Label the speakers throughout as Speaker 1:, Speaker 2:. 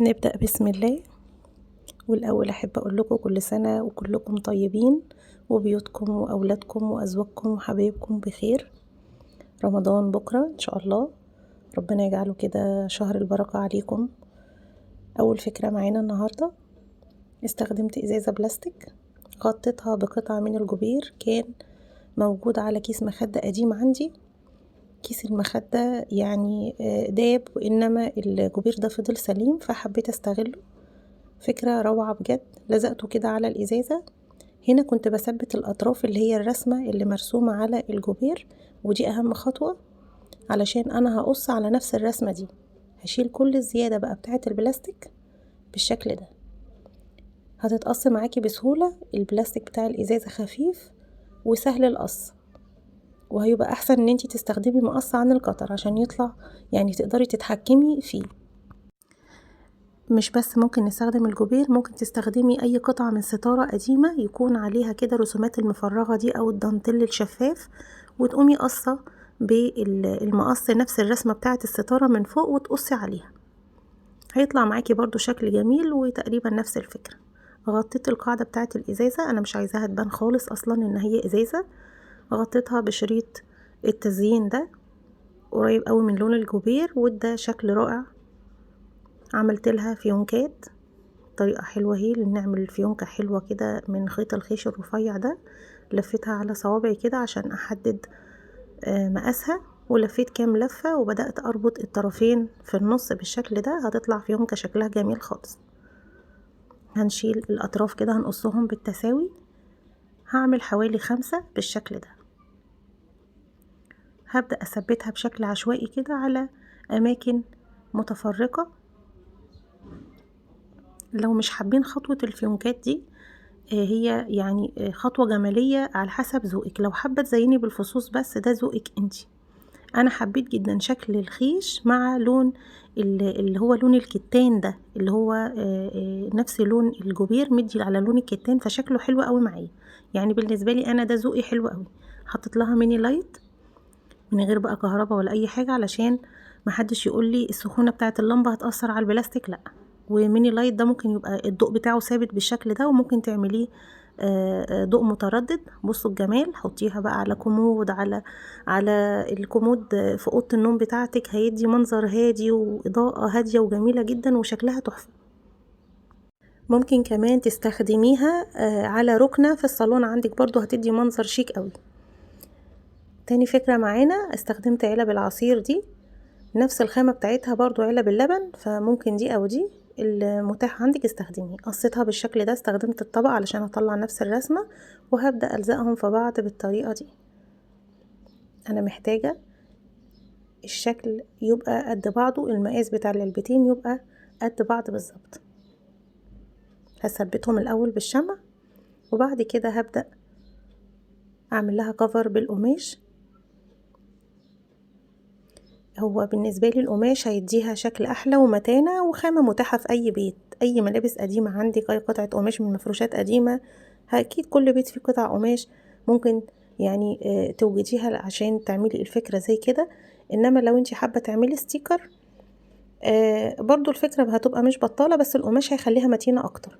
Speaker 1: نبدأ بسم الله. والأول أحب أقول لكم كل سنة وكلكم طيبين، وبيوتكم وأولادكم وأزواجكم وحبايبكم بخير. رمضان بكرة إن شاء الله، ربنا يجعله كده شهر البركة عليكم. أول فكرة معانا النهاردة، استخدمت إزازة بلاستيك غطيتها بقطعة من الجبير كان موجود على كيس مخدة قديم عندي. كيس المخدة يعني داب، وإنما الجبير ده فضل سليم، فحبيت استغله. فكرة روعة بجد. لزقته كده على الإزازة. هنا كنت بثبت الأطراف اللي هي الرسمة اللي مرسومة على الجبير، ودي أهم خطوة علشان أنا هقص على نفس الرسمة دي. هشيل كل الزيادة بقى بتاعة البلاستيك بالشكل ده، هتتقص معاكي بسهولة. البلاستيك بتاع الإزازة خفيف وسهل القص، وهيبقى أحسن إن انتي تستخدمي مقص عن القطر عشان يطلع يعني تقدري تتحكمي فيه. مش بس ممكن نستخدم الجبير، ممكن تستخدمي اي قطعة من ستارة قديمة يكون عليها كده رسومات المفرغة دي او الدانتيل الشفاف، وتقومي قصة بالمقص نفس الرسمة بتاعة الستارة من فوق وتقصي عليها، هيطلع معاكي برضو شكل جميل وتقريبا نفس الفكرة. غطيت القاعدة بتاعة الازازة، انا مش عايزاها تبان خالص اصلا ان هي ازازة. غطيتها بشريط التزيين ده قريب قوي من لون الجبير، وده شكل رائع. عملت لها فيونكات، طريقة حلوة هي اللي نعمل فيونكة حلوة كده من خيط الخيش الرفيع ده. لفتها على صوابعي كده عشان احدد مقاسها، ولفيت كام لفة وبدأت اربط الطرفين في النص بالشكل ده. هتطلع فيونكة شكلها جميل خالص. هنشيل الاطراف كده، هنقصهم بالتساوي. هعمل حوالي 5 بالشكل ده. هبدأ اثبتها بشكل عشوائي كده على اماكن متفرقة. لو مش حابين خطوة الفيونكات دي، هي يعني خطوة جمالية على حسب ذوقك. لو حابة تزيني بالفصوص بس ده ذوقك انتي. انا حبيت جدا شكل الخيش مع لون اللي هو لون الكتان ده، اللي هو نفس لون الجبير مدي على لون الكتان، فشكله حلو قوي معايا. يعني بالنسبة لي انا ده ذوقي حلو قوي. حطيت لها ميني لايت من غير بقى كهرباء ولا اي حاجة، علشان محدش يقول لي السخونة بتاعة اللمبة هتأثر على البلاستيك، لا. وميني لايت ده ممكن يبقى الضوء بتاعه ثابت بالشكل ده، وممكن تعمليه ضوء متردد. بصوا الجمال. حطيها بقى على كومود، على الكومود في اوضه النوم بتاعتك، هيدي منظر هادي واضاءه هاديه وجميله جدا وشكلها تحفه. ممكن كمان تستخدميها على ركنه في الصالون عندك، برضو هتدي منظر شيك قوي. تاني فكره معانا، استخدمت علب العصير دي، نفس الخامة بتاعتها برضو علب اللبن، فممكن دي او دي المتاح عندك استخدميه. قصيتها بالشكل ده، استخدمت الطبق علشان اطلع نفس الرسمة، وهبدأ الزقهم في بعض بالطريقة دي. انا محتاجة الشكل يبقى قد بعضه، المقاس بتاع العلبتين يبقى قد بعض بالظبط. هثبتهم الاول بالشمع، وبعد كده هبدأ اعمل لها كفر بالقماش. هو بالنسبة لي القماش هيديها شكل احلى ومتانة، وخامة متاحة في اي بيت. اي ملابس قديمة عندك، اي قطعة قماش من مفروشات قديمة، اكيد كل بيت فيه قطع قماش ممكن يعني توجديها عشان تعملي الفكرة زي كده. انما لو انت حابة تعملي ستيكر، برضو الفكرة هتبقى مش بطالة، بس القماش هيخليها متينة اكتر.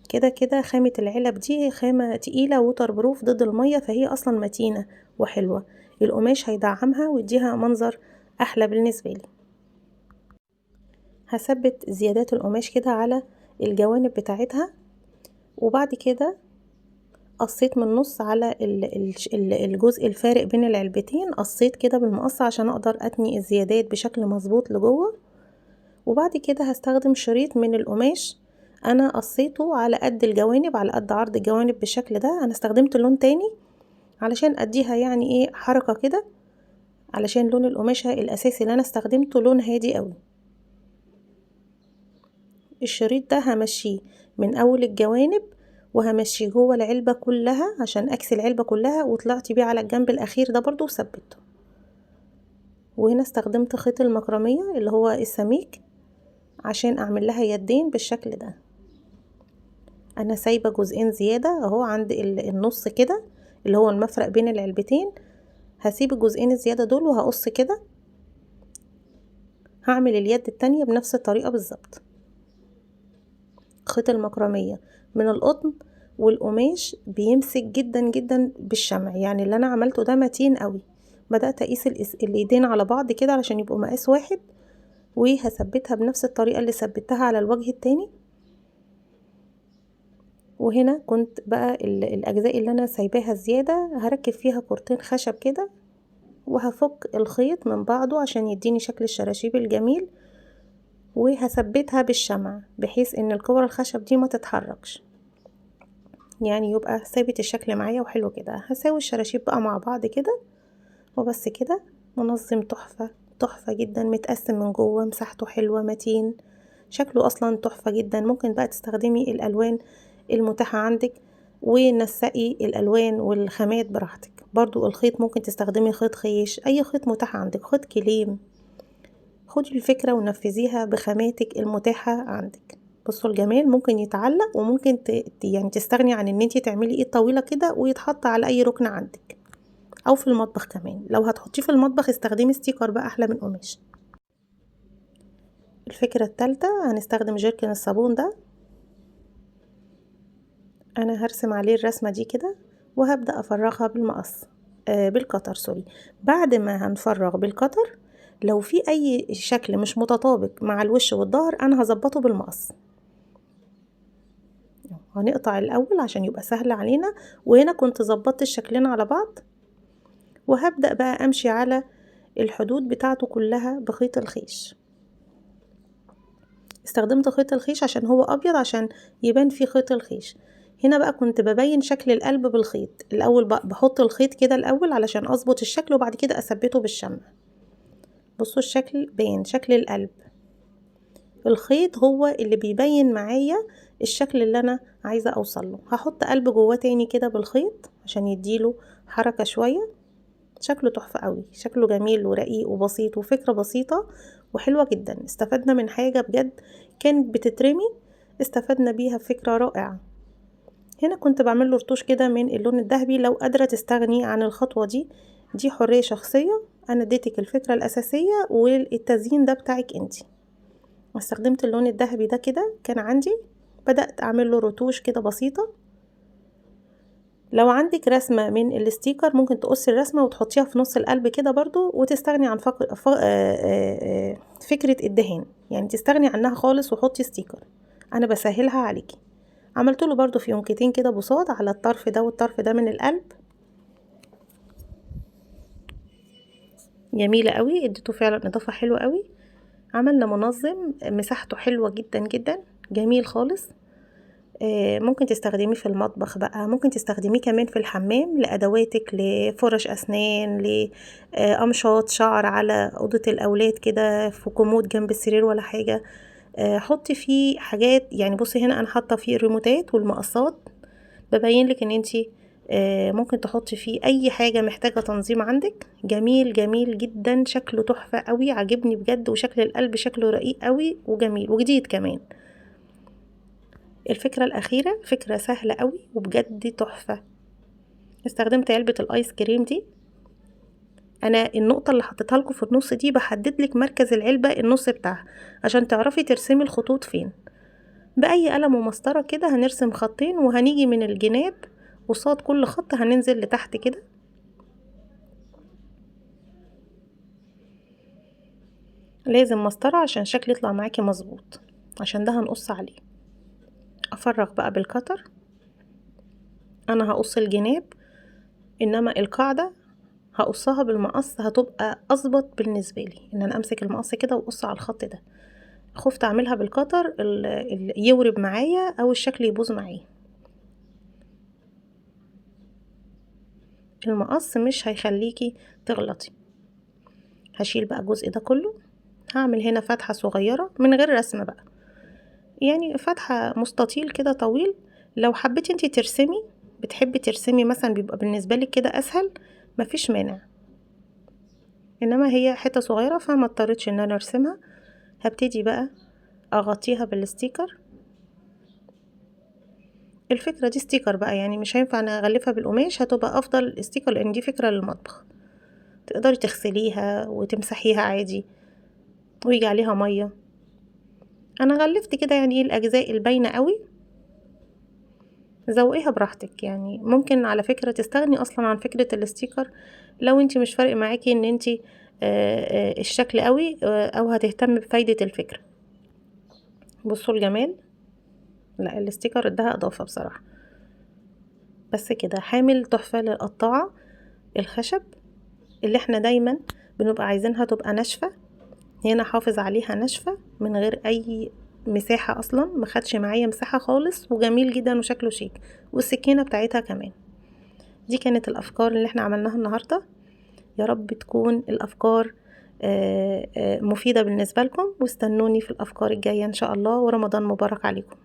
Speaker 1: كده كده خامة العلب دي خامة تقيلة ووتر بروف ضد المية، فهي اصلا متينة وحلوة. القماش هيدعمها ويديها منظر احلى بالنسبة لي. هثبت زيادات القماش كده على الجوانب بتاعتها، وبعد كده قصيت من النص على الجزء الفارق بين العلبتين، قصيت كده بالمقص عشان اقدر اتني الزيادات بشكل مظبوط لجوه. وبعد كده هستخدم شريط من القماش انا قصيته على قد الجوانب، على قد عرض الجوانب بالشكل ده. انا استخدمت لون تاني علشان اديها يعني ايه حركة كده، علشان لون القماشة الاساسي اللي انا استخدمته لون هادي قوي. الشريط ده همشيه من اول الجوانب، وهمشيه جوه العلبة كلها عشان اكسي العلبة كلها، وطلعت بيه على الجنب الاخير ده برضو وثبته. وهنا استخدمت خيط المكرمية اللي هو السميك عشان اعمل لها يدين بالشكل ده. انا سايبة جزئين زيادة اهو عند النص كده، اللي هو المفرق بين العلبتين. هسيب الجزئين الزيادة دول وهقص كده. هعمل اليد التانية بنفس الطريقة بالظبط. خيط المكرمية من القطن والقماش بيمسك جدا جدا بالشمع. يعني اللي انا عملته ده متين قوي. بدأت اقيس الايدين على بعض كده علشان يبقوا مقاس واحد، وهثبتها بنفس الطريقة اللي ثبتها على الوجه التاني. وهنا كنت بقى الاجزاء اللي انا سايباها زيادة هركب فيها كورتين خشب كده، وهفك الخيط من بعضه عشان يديني شكل الشراشيب الجميل، وهثبتها بالشمع بحيث ان الكور الخشب دي ما تتحركش، يعني يبقى ثابت الشكل معايا وحلو كده. هساوي الشراشيب بقى مع بعض كده وبس كده. منظم تحفة تحفة جدا، متقسم من جوه، مساحته حلوة، متين، شكله اصلا تحفة جدا. ممكن بقى تستخدمي الالوان المتاحة عندك ونسقي الالوان والخامات براحتك. برضو الخيط ممكن تستخدمي خيط خيش، اي خيط متاح عندك، خيط كليم. خدي الفكرة ونفذيها بخاماتك المتاحة عندك. بصوا الجمال، ممكن يتعلق وممكن يعني تستغني عن ان انتي تعملي ايد طويلة كده ويتحط على اي ركن عندك، او في المطبخ كمان. لو هتحطيه في المطبخ استخدمي ستيكر بقى احلى من قماش. الفكرة التالتة هنستخدم جيركن الصابون ده. انا هرسم عليه الرسمة دي كده وهبدأ افرغها بالمقص، بالقطر سوري. بعد ما هنفرغ بالقطر، لو في اي شكل مش متطابق مع الوش والظهر انا هظبطه بالمقص. هنقطع الاول عشان يبقى سهل علينا، وهنا كنت ظبطت الشكلين على بعض، وهبدأ بقى امشي على الحدود بتاعته كلها بخيط الخيش. استخدمت خيط الخيش عشان هو ابيض عشان يبان فيه خيط الخيش. هنا بقى كنت ببين شكل القلب بالخيط الاول، بقى بحط الخيط كده الاول علشان اظبط الشكل وبعد كده اثبته بالشمع. بصوا الشكل باين، شكل القلب. الخيط هو اللي بيبين معايا الشكل اللي انا عايزة اوصله. هحط قلب جواه تاني كده بالخيط عشان يديله حركة شوية. شكله تحفة قوي، شكله جميل ورقيق وبسيط، وفكرة بسيطة وحلوة جدا. استفدنا من حاجة بجد كانت بتترمي، استفدنا بيها، فكرة رائعة. هنا كنت بعمل له رتوش كده من اللون الذهبي. لو قادرة تستغني عن الخطوة دي حرية شخصية. انا اديتك الفكرة الاساسية والتزيين ده بتاعك انتي. استخدمت اللون الذهبي ده كده كان عندي، بدأت اعمل له رتوش كده بسيطة. لو عندك رسمة من الستيكر ممكن تقصي الرسمة وتحطيها في نص القلب كده برضو، وتستغني عن فكرة الدهان، يعني تستغني عنها خالص وحطي ستيكر. انا بسهلها عليكي. عملت له برضو فيونكتين كده بصاد على الطرف ده والطرف ده من القلب. جميلة قوي، اديته فعلا اضافة حلوة قوي. عملنا منظم مساحته حلوة جدا جدا، جميل خالص. ممكن تستخدميه في المطبخ بقى، ممكن تستخدميه كمان في الحمام لأدواتك، لفرش أسنان، لأمشاط شعر على أوضة الأولاد كده في كومود جنب السرير ولا حاجة. حطي فيه حاجات. يعني بصي هنا أنا حاطة فيه الريموتات والمقصات، ببين لك ان انتي ممكن تحطي فيه اي حاجة محتاجة تنظيم عندك. جميل جميل جدا، شكله تحفة قوي، عجبني بجد. وشكل القلب شكله رقيق قوي وجميل وجديد كمان. الفكرة الأخيرة فكرة سهلة قوي وبجد تحفة. استخدمت علبة الآيس كريم دي. أنا النقطة اللي حطيتها لكم في النص دي بحدد لك مركز العلبة النص بتاعها عشان تعرفي ترسمي الخطوط فين. بأي قلم ومسطرة كده هنرسم خطين، وهنيجي من الجناب قصاد كل خط هننزل لتحت كده. لازم مسطرة عشان شكل يطلع معاكي مظبوط، عشان ده هنقص عليه. افرغ بقى بالكتر. انا هقص الجناب، انما القاعدة هقصها بالمقص، هتبقى اظبط بالنسبة لي ان انا امسك المقص كده واقص على الخط ده. خفت اعملها بالكتر يورب معايا او الشكل يبوظ معايا. المقص مش هيخليكي تغلطي. هشيل بقى الجزء ده كله. هعمل هنا فتحة صغيرة من غير رسم بقى، يعني فتحة مستطيل كده طويل. لو حبيتي انتي ترسمي، بتحبي ترسمي مثلا، بيبقى بالنسبة لك كده اسهل، مفيش مانع. انما هي حتة صغيرة فما اضطريتش ان انا ارسمها. هبتدي بقى اغطيها بالستيكر. الفكرة دي ستيكر بقى، يعني مش هينفع انا اغلفها بالقماش، هتبقى افضل ستيكر لان دي فكرة للمطبخ. تقدري تغسليها وتمسحيها عادي ويجي عليها مية. انا غلفت كده يعني ايه الاجزاء الباينه قوي. زوقيها براحتك، يعني ممكن على فكره تستغني اصلا عن فكره الاستيكر لو انت مش فارق معاكي ان انت الشكل قوي، او هتهتم بفايده الفكره. بصوا الجمال، لا الاستيكر اداها اضافه بصراحه. بس كده حامل تحفه للقطاعه الخشب اللي احنا دايما بنبقى عايزينها تبقى ناشفه. هنا حافظ عليها ناشفه من غير اي مساحه، اصلا ما خدش معايا مساحه خالص، وجميل جدا وشكله شيك، والسكينه بتاعتها كمان. دي كانت الافكار اللي احنا عملناها النهارده. يا رب تكون الافكار مفيده بالنسبه لكم، واستنوني في الافكار الجايه ان شاء الله، ورمضان مبارك عليكم.